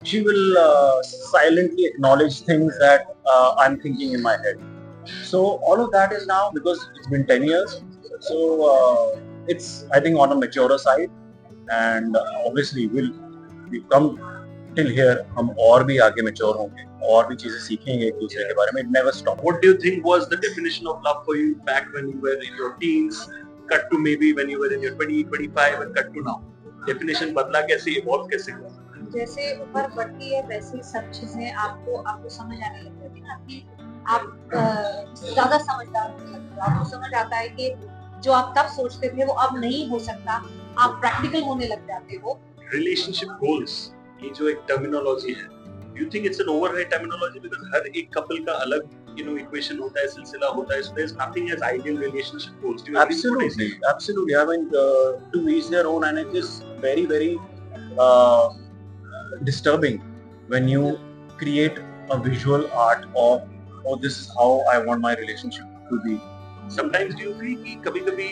she will silently acknowledge things that I'm thinking in my head. So all of that is now because it's been 10 years. So it's I think on a maturer side, and obviously we've come till here. हम और भी आगे mature होंगे और भी चीजें सीखेंगे एक दूसरे के बारे में. It never stops. What do you think was the definition of love for you back when you were in your teens, cut to maybe when you were in your 20, 25 and cut to now? Definition बदला कैसे, evolve कैसे हुआ? जैसे उम्र बढ़ती है वैसे सब चीजें आपको समझ आने लग जाती है ना कि आप ज्यादा समझदार होने लगते हो. आपको समझ आता है कि जो आप तब सोचते थे वो अब नहीं हो सकता. आप प्रैक्टिकल होने लग जाते हो. Relationship goals ये जो एक terminology है, do you think it's an overrated terminology because हर एक couple का अलग equation होता है, सिलसिला होता है. So there's nothing as ideal relationship goals. Do you agree with what I say? Absolutely. I mean, to each their own, and it is very, very disturbing when you create a visual art of, oh, this is how I want my relationship to be. Sometimes do you feel कि कभी-कभी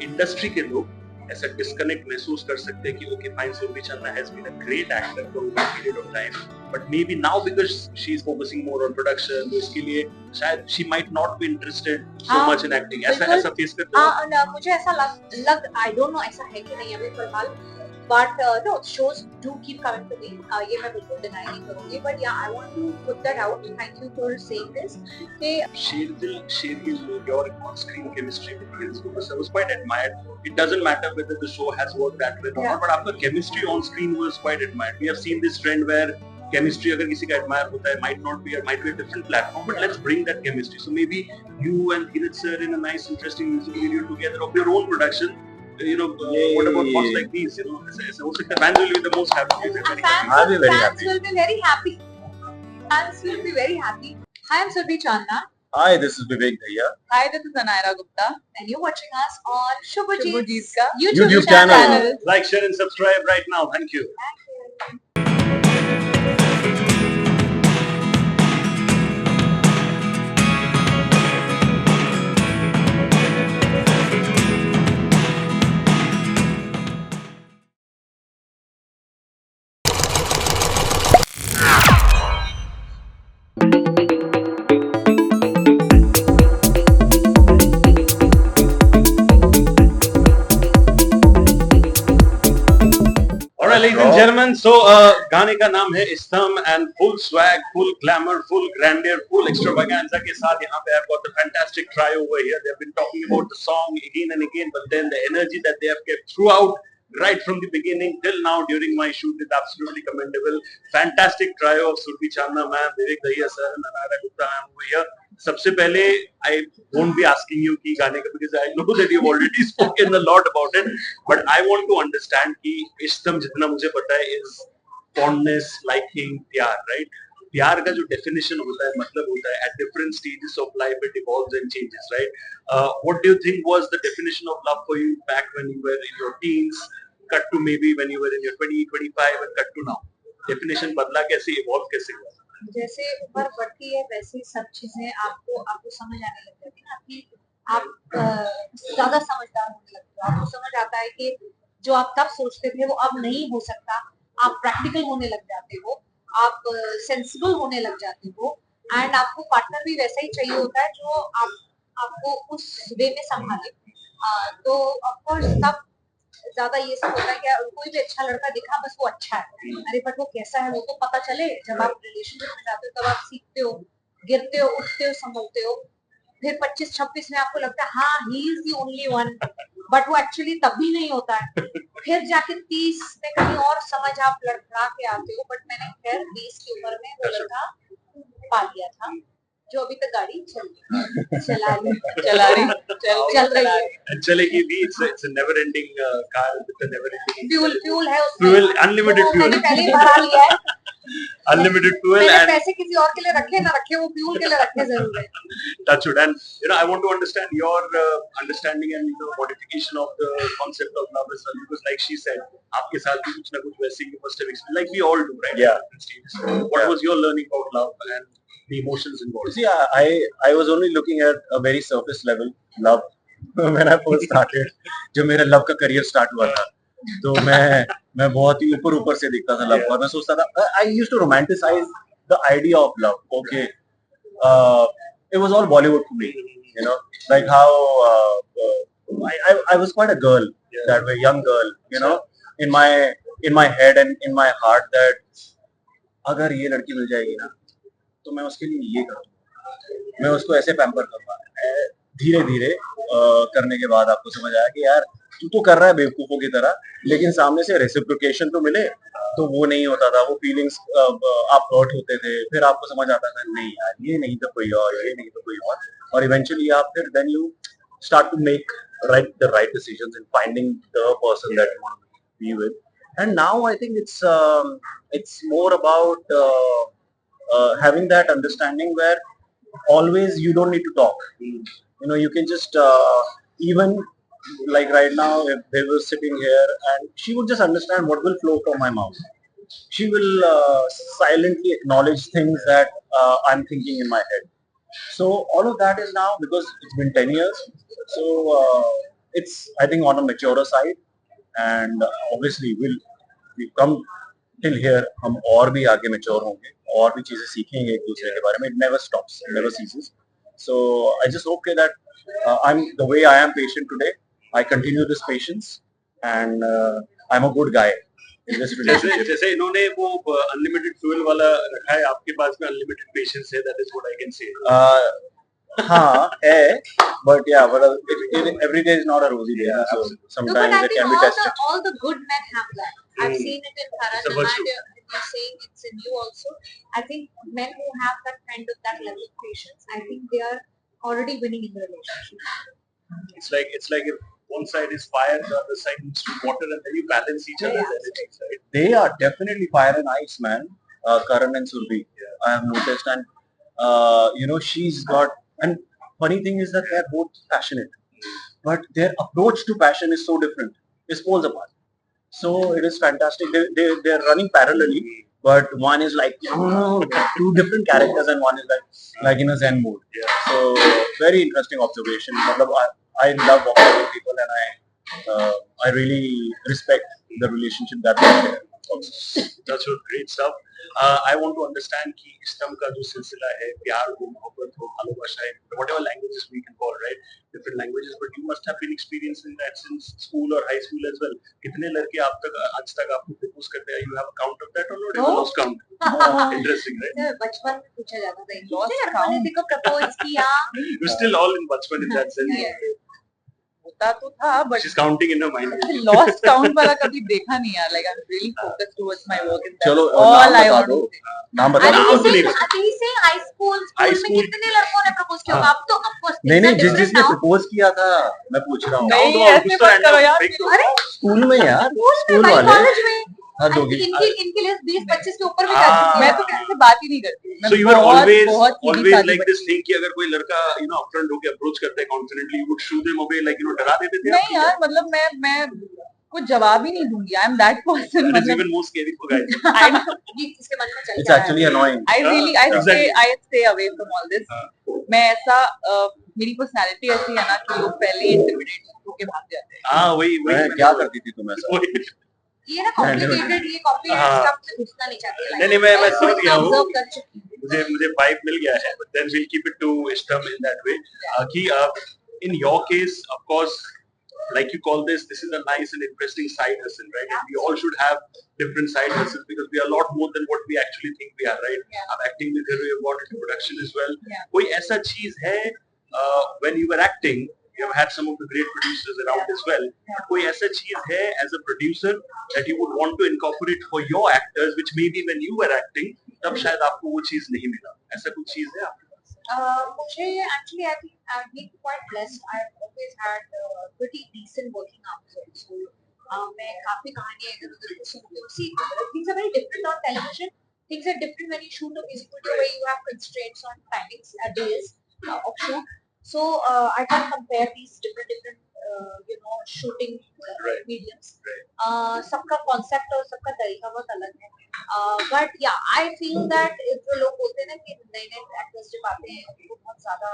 industry के लोग ऐसा disconnect महसूस कर सकते हैं कि okay fine, Surbhi Channa has been a great actor for a period of time, but maybe now because she's focusing more on production, तो इसके लिए शायद she might not be interested so much in acting. ऐसा face करते हो? मुझे ऐसा लग I don't know ऐसा है कि नहीं अभी फिलहाल. But no, shows do keep coming to me. ये मैं बिल्कुल deny नहीं करूँगी. But yeah, I want to put that out. Thank you for saying this. कि Shergil's your on-screen chemistry with Hills Lucas, I was quite admired. It doesn't matter whether the show has worked that way or not, but आपका chemistry on screen was quite admired. We have seen this trend where chemistry अगर किसी का admire होता है might be a different platform, but let's bring that chemistry. So maybe you and Hirit sir in a nice, interesting music video together of your own production. What about thoughts like these? ऐसा हो सकता है. Fans will be the most happy. I'll be very happy. Fans will be very happy. Fans will be very happy. Hi, I'm Surbhi Channa. Hi, this is Vivek Dhaya. Hi, this is Anaira Gupta. And you're watching us on Shubhajit's Shubhajit's ka YouTube channel. channel. Like, share and subscribe right now. Thank you. Thank you. Alright, ladies and gentlemen, so गाने का नाम है इस्तम and full swag, full glamour, full grandeur, full extravaganza के साथ यहाँ पे I've got the fantastic trio over here. They've been talking about the song again and again, but then the energy that they have kept throughout, right from the beginning till now during my shoot is absolutely commendable. Fantastic trio of Surbhi Channa ma'am, Vivek Dhaya sir, and Anaira Gupta ma'am over here. सबसे पहले I won't be asking you कि गाने का because I know that you've already spoken a lot about it, but I want to understand कि इश्तम जितना मुझे पता है is fondness, liking, प्यार, right? प्यार का जो definition होता है मतलब होता है at different stages of life it evolves and changes, right? What do you think was the definition of love for you back when you were in your teens, cut to maybe when you were in your 20, 25 and cut to now? Definition बदला कैसे, evolve कैसे हुआ? जैसे उम्र बढ़ती है वैसे सब चीजें आपको समझ आने लग जाती है ना कि आप ज्यादा समझदार होने लगते हो. आपको समझ आता है कि जो आप तब सोचते थे वो अब नहीं हो सकता. आप प्रैक्टिकल होने लग जाते हो. आप सेंसिबल होने लग जाते हो. एंड आपको पार्टनर भी वैसा ही चाहिए होता है जो आपको उस वे में संभाले. तो ऑफकोर्स तब ज्यादा ये सब होता है कि कोई भी अच्छा लड़का दिखा बस वो अच्छा है. अरे बट वो कैसा है वो तो पता चले. जब आप रिलेशनशिप में जाते हो तब आप सीखते हो, गिरते हो, उठते हो, संभलते हो. फिर 25-26 में आपको लगता है हाँ he is the only one, but वो एक्चुअली तब भी नहीं होता है. फिर जाके 30 में कहीं और समझ आप लड़खड़ा के आते हो. बट मैंने खैर 20 की उम्र में वो लड़का पा लिया था जो अभी तक गाड़ी चला रही है. चलेगी भी. It's a never ending car with a never ending fuel है उसमें. fuel, unlimited fuel. मैंने पहले ही भरा लिया है. Unlimited fuel मैंने and पैसे किसी और के लिए रखे ना रखे वो फ्यूल के लिए रखे जरूर है. touch wood. And I want to understand your understanding and modification of the concept of love as well, because like she said आपके साथ भी कुछ ना कुछ वैसे you must have experienced like we all do, right? Yeah. At different stages. What was your learning about love and the emotions involved? See, I was only looking at a very surface level love when I first started. जब मेरा love का career start हुआ था, तो मैं बहुत ही ऊपर ऊपर से दिखता था लव को, और मैं सोचता था, I used to romanticize the idea of love. Okay, it was all Bollywood for me, you know, like how I was quite a girl that way, young girl, you know, in my head and in my heart that अगर ये लड़की मिल जाएगी ना तो मैं उसके लिए ये करूँगा, मैं उसको ऐसे पैम्पर करूंगा. धीरे धीरे करने के बाद आपको समझ आया कि यार तू तो कर रहा है बेवकूफों की तरह, लेकिन सामने से रेसिप्रोकेशन तो मिले. तो वो नहीं होता था, वो फीलिंग्स आप हर्ट होते थे, फिर आपको समझ आता था नहीं यार ये नहीं तो कोई और, ये नहीं तो कोई और इवेंचुअली आप फिर then you start to make right decisions in finding the person that you want to be with. And now I think it's more about having that understanding where always you don't need to talk. You know, you can just even like right now if they were sitting here and she would just understand what will flow from my mouth. She will silently acknowledge things that I'm thinking in my head. So all of that is now because it's been 10 years. So it's I think on a maturer side, and obviously we've come till here. हम और भी आगे mature होंगे, और भी चीजें सीखेंगे एक दूसरे के बारे में. It never stops, it never ceases. So I just hope that I'm the way I am patient today. I continue this patience, and I'm a good guy in this जैसे relationship. जैसे इन्होंने वो अनलिमिटेड फ्यूल वाला रखा है, आपके पास में unlimited patience है, that is what I can say. हाँ है, but yeah, but every day is not a rosy day. Yeah, So absolutely. No, but sometimes I it think can be tested. all the good men have that. I've seen it in Karan, It's a and virtue. you're saying it's in you also. I think men who have that level of patience, I think they are already winning in the relationship. It's like if one side is fire, the other side needs to water, and then you balance each other's Yeah, energies, right? They are definitely fire and ice, man. Karan and Surbi, I have noticed, and you know, she's got. And funny thing is that they are both passionate, but their approach to passion is so different. It's poles apart. So it is fantastic. They're running parallelly, but one is like two different characters, and one is like in a Zen mode. Yeah. So very interesting observation. मतलब, I love observing people, and I really respect the relationship that they share. That's great stuff. I want to understand कि इस्लाम का जो सिलसिला है, प्यार हो, मोहब्बत हो, भालोबाशा है, whatever languages we can call, right? Different languages, but you must have been experiencing that since school or high school as well. कितने लड़के आप तक आज तक आपको प्रपोज करते हैं? You have a count of that or not? No. You lost count. Interesting, right? Sir बचपन में पूछा जाता था Lost कितने लड़कों ने count. देखो प्रपोज किया. You're still all in बचपन in that sense. Yeah. होता तो था but She's counting in her mind. lost count वाला कभी देखा नहीं यार. Like I'm really focused towards my work and that's चलो all नाम I बता want दो. to say. नाम बता I दो. नाम तो नहीं think बता. से हाई स्कूल High में school. कितने लड़कों ने प्रपोज किया होगा. अब तो of course नहीं नहीं, things are जिसने different now. प्रपोज किया था मैं पूछ रहा हूँ. नहीं Count all, ऐसे कुछ तो मत करो यार. random. अरे स्कूल में यार, स्कूल स्कूल में भाई वाले कॉलेज में हद होगी. इनकी लिस्ट 20-25 के ऊपर भी हाँ. जाती थी. मैं तो किसी से बात ही नहीं करती. मैं So you were बहुत always सीधी सादी like this बच्ची. thing कि अगर कोई लड़का upfront होके approach करता है confidently, you would shoo them away, like डरा देते थे. नहीं यार मतलब मैं कुछ जवाब ही नहीं दूंगी. I am that person. That is मतलब even more scary for guys. ये इसके मन में चल It's रहा है. actually annoying. Exactly. I stay away from all this. मैं ऐसा मेरी पर्सनालिटी ऐसी है ना कि लोग पहले इंटिमिडेट होके भाग जाते हैं. हाँ वही मैं क्या करती थी तुम ऐसा? वही. ये ना कॉम्प्लिकेटेड हाँ. स्टफ में घुसना नहीं चाहती. नहीं, मैं समझ गया हूँ. ऑब्जर्व कर चुकी हूँ. मुझे vibe मिल गया है, but then we'll keep it to Ishtam in that way. कि in your case, of course, like you call this is a nice and interesting side hustle, right? And we all should have different side hustles because we are a lot more than what we actually think we are, right? Yeah. आप acting में कर रहे हो, got into production as well. Yeah. कोई ऐसा चीज है when you were acting, you have had some of the great producers around as well. Yeah. कोई ऐसा चीज है as a producer that you would want to incorporate for your actors, which maybe when you were acting, तब शायद आपको वो चीज नहीं मिला. ऐसा कुछ चीज है आपके पास? मुझे actually I think I've been quite blessed. I've always had pretty decent working hours also. मैं काफी कहानियां इधर-उधर की सुनती हूँ. See, things are very different on television. Things are different when you shoot a music video where you have constraints on timings, days of shoot. So I can't compare these different shooting Right. mediums. Right. सबका concept और सबका तरीका बहुत अलग है. But yeah, I feel that जो लोग बोलते हैं ना कि नए नए एक्टर्स जब आते हैं उनको बहुत ज्यादा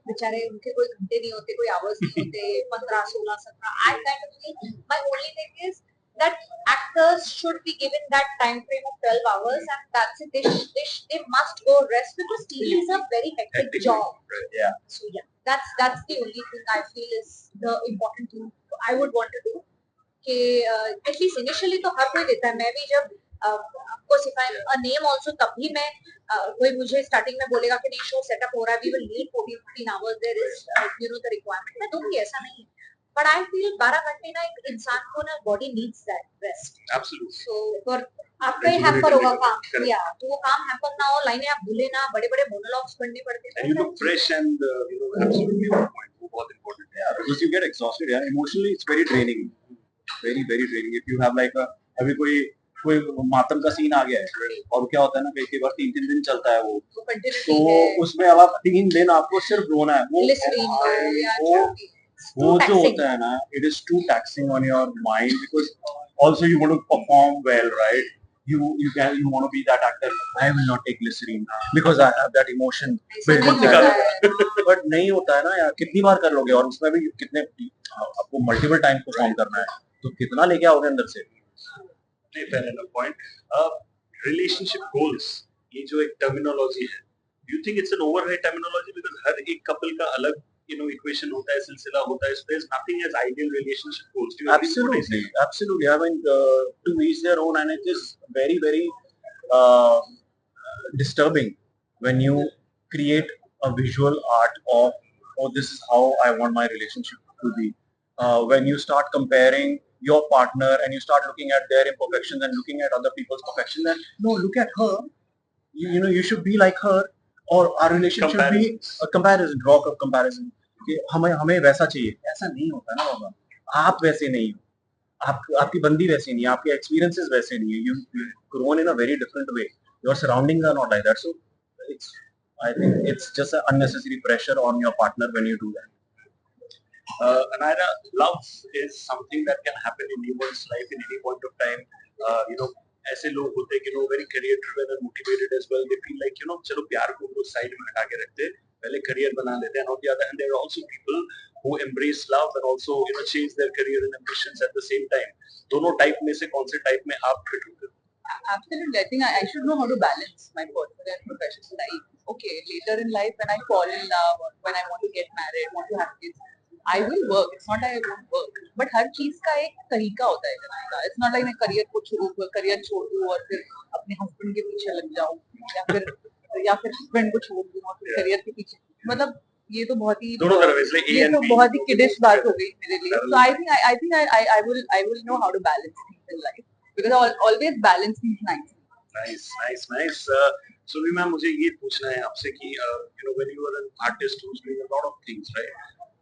बेचारे उनके कोई घंटे नहीं होते, कोई आवर्स नहीं होते, 15, 16, 17. I kind of feel my only thing is that actors should be given that time frame of 12 hours and that's it. They must go rest because TV is a very hectic job. Right. Yeah. So yeah, that's the only thing I feel is the important thing I would want to do. कि at least initially तो हर कोई देता है. मैं भी जब आपको सिखाए अ नेम आल्सो, तब भी मैं कोई मुझे स्टार्टिंग में बोलेगा कि नहीं शो सेटअप हो रहा है, we will need 14-15 hours, there is you know the requirement, मैं दूंगी, ऐसा नहीं है. बट आई फील 12 घंटे ना एक इंसान को ना body needs that rest. Absolutely. So for आपका ही हैम्पर होगा काम, या तो वो काम हैम्पर ना हो, लाइनें आप भूले ना, बड़े बड़े मोनोलॉग्स पढ़ने पड़ते हैं. And you look fresh and you know absolutely on point. वो बहुत important है. Yeah, because you get exhausted. Yeah, emotionally it's very draining. Very very draining. If you have like a अभी कोई मातम का सीन आ गया है और क्या होता है ना, कई बार 3-3 दिन चलता है वो, वो कंटिन्यूटी तो है, उसमें अब आप 3 दिन आपको सिर्फ रोना है. ग्लिसरीन हो या वो जो भी. वो जो होता है ना, it is too taxing on your mind because also you want to perform well, right? You want to be that actor. I will not take glycerine because I have that emotion built नहीं in होता that. है. But नहीं होता है ना यार, कितनी बार कर लोगे, और उसमें भी कितने आपको मल्टीपल टाइम परफॉर्म करना है, तो कितना लेके आओगे अंदर से. नहीं, fair enough point. Relationship goals, ये जो एक terminology है, do you think it's an overrated terminology because हर एक couple का अलग you know equation होता है, सिलसिला होता है, so there's nothing as ideal relationship goals. Do you agree with what I say? Absolutely. I mean, to each their own, and it is very very uh, disturbing when you create a visual art of, oh, this is how I want my relationship to be. When you start comparing your partner and you start looking at their imperfections and looking at other people's perfections, and no, look at her. You know, you should be like her, or our relationship should be a comparison, rock of comparison. कि हमें वैसा चाहिए, ऐसा नहीं होता ना बाबा. आप वैसे नहीं हो, आपकी बंदी वैसी नहीं है, आपके एक्सपीरियंसेस वैसे नहीं है. You grown in a very different way. Your surroundings are not like that. So I think it's just an unnecessary pressure on your partner when you do that. Anaira, love is something that can happen in anyone's life in any point of time. You know, ऐसे लोग होते हैं कि no very career driven and motivated as well. They feel like you know चलो प्यार को वो side में हटा के रखते हैं, पहले करियर बना लेते हैं. On the other hand there are also people who embrace love and also you know change their career and ambitions at the same time. दोनों टाइप में से कौन से टाइप में आप फिट होते हो? Absolutely. I think I should know how to balance my personal and professional life. Okay, later in life when I fall in love or when I want to get married, want to have kids, I will work. It's not that I won't work. But हर चीज का एक तरीका होता है करने का. It's not like मैं career छोड़ दूँ और फिर अपने हस्बैंड के पीछे लग जाऊँ या फिर हस्बैंड को छोड़ दूँ और फिर करियर के पीछे. मतलब ये तो बहुत ही दोनों तरफ इसलिए A ये and तो B. बहुत ही किडिश बात हो गई मेरे लिए. So I will know how to balance things in life because I always balance things nicely. Nice. Survi ma'am, मुझे ये पूछना है आपसे कि you know when you are an artist who's doing a lot of things, right?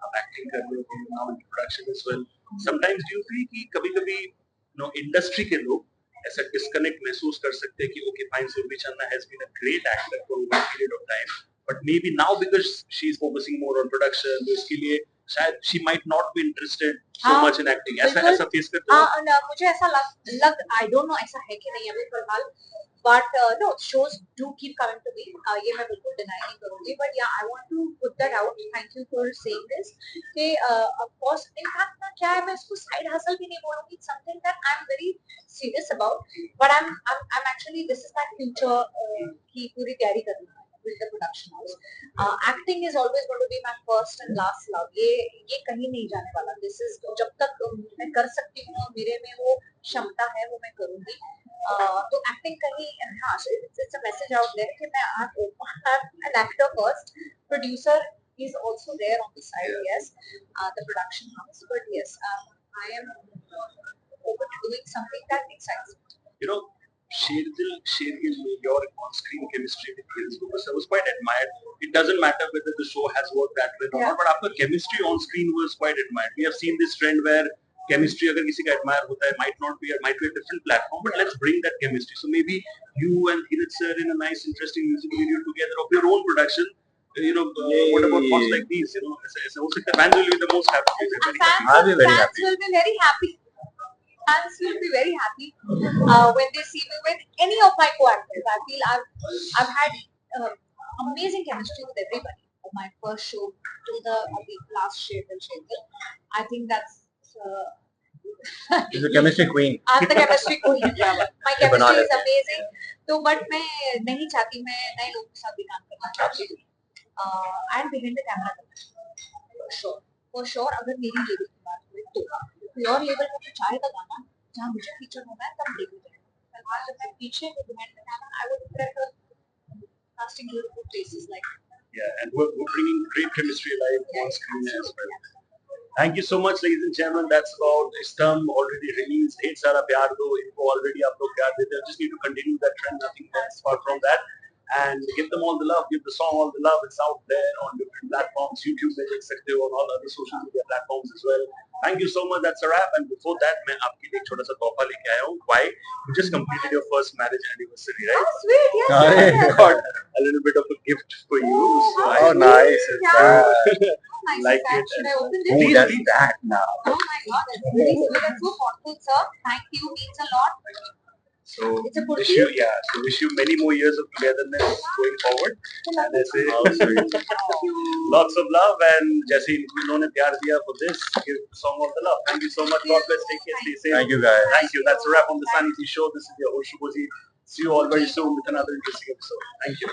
आप acting कर रहे हो, now in production as well. Sometimes do you feel कि कभी-कभी you know industry के लोग ऐसा disconnect महसूस कर सकते हैं कि okay fine, Survi Channa has been a great actor for a period of time, but maybe now because she's focusing more on production, तो इसके लिए शायद she might not be interested so much in acting. ऐसा face करते हो? मुझे ऐसा लग I don't know ऐसा है कि नहीं अभी फिलहाल, but no, shows do keep coming to me. ये मैं बिल्कुल deny नहीं करूँगी, but yeah, I want to put that out. Thank you for saying this. कि of course, in fact ना क्या है, मैं इसको side hustle भी नहीं बोलूँगी. It's something that I'm very serious about. But I'm actually, this is my future की पूरी तैयारी कर रही हूँ with the production house. Acting is always going to be my first and last love. ये कहीं नहीं जाने वाला. This is जब तक मैं कर सकती हूँ, मेरे में वो क्षमता है, वो मैं करूँगी. तो एक्टिंग कहीं हाँ, it's a message out there कि मैं I'm an actor first, producer is also there on the side, yes, the production house, but yes, I am open to doing something that excites me. You know, Shergil, your on-screen chemistry with Hills Lucas, I was quite admired. It doesn't matter whether the show has worked that way or not, but आपका chemistry on-screen was quite admired. We have seen this trend where chemistry अगर किसी का admire होता है, might be a different platform, but let's bring that chemistry. So maybe you and Hirat sir in a nice, interesting music video together of your own production. You know, what about thoughts like these? You know, ऐसा हो सकता है. Fans will be the most happy. I'll be very Fans happy. will be very happy. Fans will be very happy when they see me with any of my co-actors. I feel I've had amazing chemistry with everybody. my first show to the last Shetal. I think that's She's a chemistry queen. I'm the chemistry queen. My ये बना chemistry is लेते हैं। amazing. तो but मैं नहीं चाहती, मैं नए लोगों के साथ भी काम करना चाहती हूँ एंड बिहाइंड द कैमरा करना फॉर श्योर। अगर मेरी लेवल की बात हुई तो कोई और लेवल का कुछ आएगा गाना जहाँ मुझे फीचर होना है तब देखो जाएगा। फिलहाल जब मैं पीछे हूँ behind the camera, I would prefer casting beautiful faces like Yeah, and we're bringing great chemistry live on screen as well. Thank you so much, ladies and gentlemen. That's about Istam, already released. Hed Sara Pyar Do. Info already आप लोग प्यार देते हो. Just need to continue that trend. Nothing else apart from that. And give them all the love. Give the song all the love. It's out there on different platforms. YouTube पे देख सकते हो, on all other social media platforms as well. Thank you so much. That's a wrap. And before that, मैं आपके लिए एक छोटा सा तोहफा लेके आया हूँ. Why? You just completed your first marriage anniversary, right? oh sweet, yes, Oh, yes, yes. Got a little bit of a gift for you. So I Oh, nice. Yeah. That. Nice Like that. it. Should I open Who this? does that now? Oh my god, that's really sweet. That's so thoughtful, sir. Thank you, means a lot. So It's a wish kurti? you, wish you many more years of togetherness going forward. And ऐसे Thank you. lots of love and जैसे इन्होंने प्यार दिया for this, give the song all the love. Thank you so much. God bless. Take care. Stay safe. Thank you, guys. Thank you. That's a wrap on the Sunny T Show. This is your host Shubhoji. See you all very soon with another interesting episode. Thank you.